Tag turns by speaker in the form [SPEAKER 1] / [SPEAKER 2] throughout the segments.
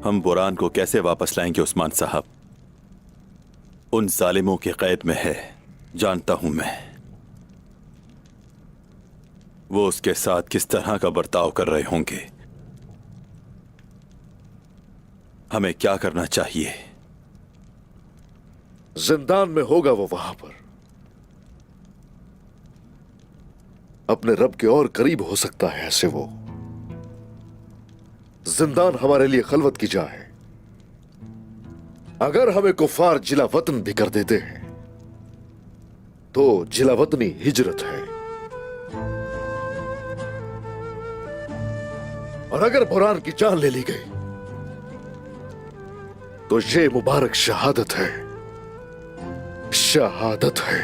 [SPEAKER 1] हम बुरान को कैसे वापस लाएंगे उस्मान साहब? उन जालिमों की कैद में है, जानता हूं मैं। वो उसके साथ किस तरह का बर्ताव कर रहे होंगे। हमें क्या करना चाहिए?
[SPEAKER 2] जिंदान में होगा वो वहां पर, अपने रब के और करीब हो सकता है ऐसे वो। जिंदान हमारे लिए खलवत की जगह है। अगर हमें कुफार जिला वतन भी कर देते हैं तो जिला वतनी हिजरत है, और अगर बुरान की जान ले ली गई तो ये मुबारक शहादत है, शहादत है।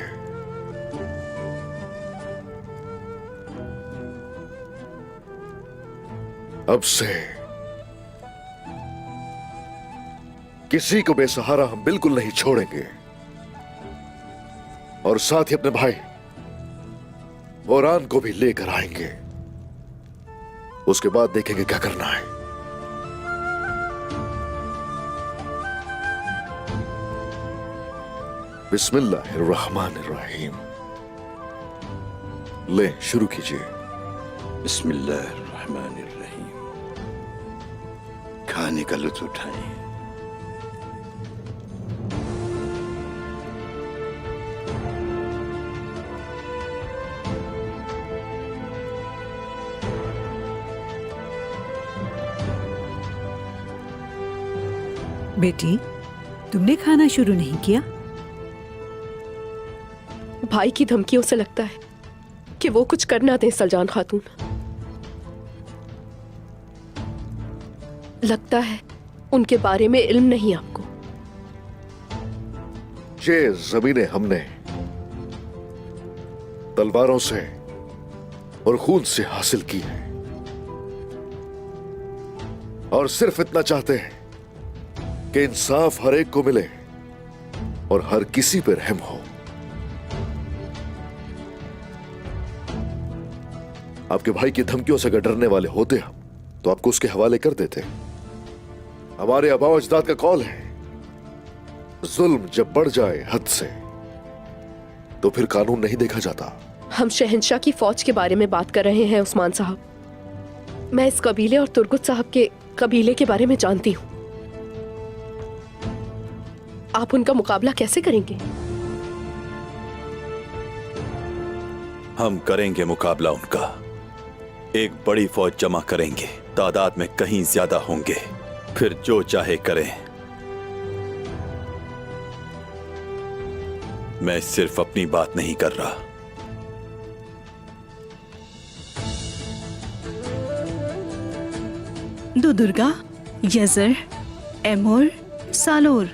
[SPEAKER 2] अब से किसी को बेसहारा हम बिल्कुल नहीं छोड़ेंगे, और साथ ही अपने भाई बुरान को भी लेकर आएंगे। उसके बाद देखेंगे क्या करना है। बिस्मिल्लाहिर्रहमानिर्रहीम। ले शुरू कीजिए।
[SPEAKER 3] बिस्मिल्लाहिर्रहमानिर्रहीम। खाने का लुत्फ उठाएं।
[SPEAKER 4] बेटी, तुमने खाना शुरू नहीं किया?
[SPEAKER 5] भाई की धमकियों से लगता है कि वो कुछ कर ना दें सलजान खातून। लगता है उनके बारे में इल्म नहीं आपको।
[SPEAKER 2] ये जमीनें हमने तलवारों से और खून से हासिल की है, और सिर्फ इतना चाहते हैं कि इंसाफ हर एक को मिले और हर किसी पर रहम हो। आपके भाई की धमकियों से अगर डरने वाले होते हम तो आपको उसके हवाले कर देते। हमारे आबा अजदाद का कौल है, जुल्म जब बढ़ जाए हद से तो फिर कानून नहीं देखा जाता।
[SPEAKER 5] हम शहंशाह की फौज के बारे में बात कर रहे हैं उस्मान साहब। मैं इस कबीले और तुर्गुत साहब के कबीले के बारे में जानती हूं। आप उनका मुकाबला कैसे करेंगे?
[SPEAKER 1] हम करेंगे मुकाबला उनका। एक बड़ी फौज जमा करेंगे, तादाद में कहीं ज्यादा होंगे, फिर जो चाहे करें। मैं सिर्फ अपनी बात नहीं कर रहा।
[SPEAKER 4] दो दुर्गा, यजर, एमोर, सालोर,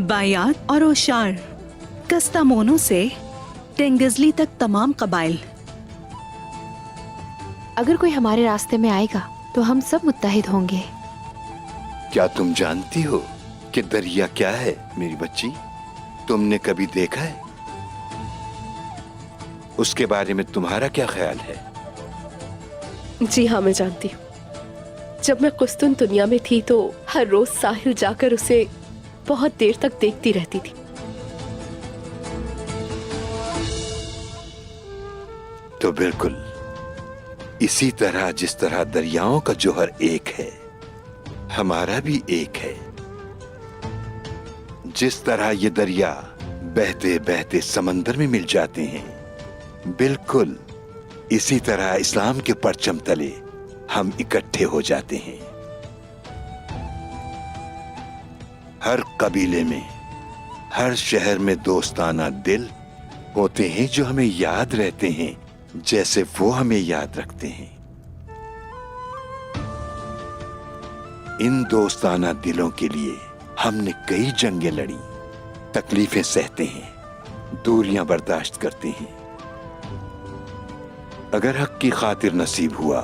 [SPEAKER 4] बायात और ओशार, कस्तामोनो से टेंगजली तक तमाम कबाइल।
[SPEAKER 6] अगर कोई हमारे रास्ते में आएगा तो हम सब मुत्तहिद होंगे।
[SPEAKER 3] क्या तुम जानती हो कि दरिया क्या है मेरी बच्ची? तुमने कभी देखा है? उसके बारे में तुम्हारा क्या ख्याल है?
[SPEAKER 5] जी हाँ, मैं जानती हूँ। जब मैं कुस्तुन दुनिया में थी तो हर रोज साहिल जाकर उसे बहुत देर तक देखती रहती थी।
[SPEAKER 3] तो बिल्कुल इसी तरह जिस तरह दरियाओं का जोहर एक है, हमारा भी एक है। जिस तरह ये दरिया बहते बहते समंदर में मिल जाते हैं, बिल्कुल इसी तरह इस्लाम के परचम तले हम इकट्ठे हो जाते हैं। हर कबीले में, हर शहर में दोस्ताना दिल होते हैं जो हमें याद रहते हैं जैसे वो हमें याद रखते हैं। इन दोस्ताना दिलों के लिए हमने कई जंगें लड़ी, तकलीफें सहते हैं, दूरियां बर्दाश्त करते हैं। अगर हक की खातिर नसीब हुआ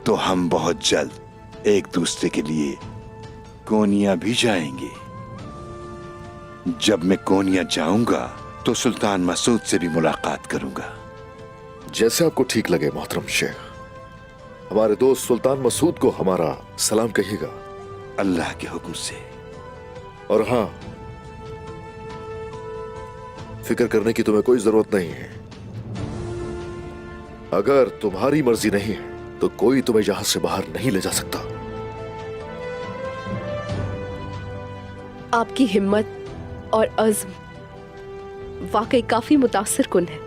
[SPEAKER 3] तो हम बहुत जल्द एक दूसरे के लिए कोनिया भी जाएंगे। जब मैं कोनिया जाऊंगा तो सुल्तान मसूद से भी मुलाकात करूंगा।
[SPEAKER 2] जैसे आपको ठीक लगे मोहतरम शेख। हमारे दोस्त सुल्तान मसूद को हमारा सलाम कहिएगा।
[SPEAKER 3] अल्लाह के हुक्म से।
[SPEAKER 2] और हां, फिक्र करने की तुम्हें कोई जरूरत नहीं है। अगर तुम्हारी मर्जी नहीं है तो कोई तुम्हें यहां से बाहर नहीं ले जा सकता।
[SPEAKER 5] आपकी हिम्मत और अज़्म वाकई काफी मुतासिर कुन है।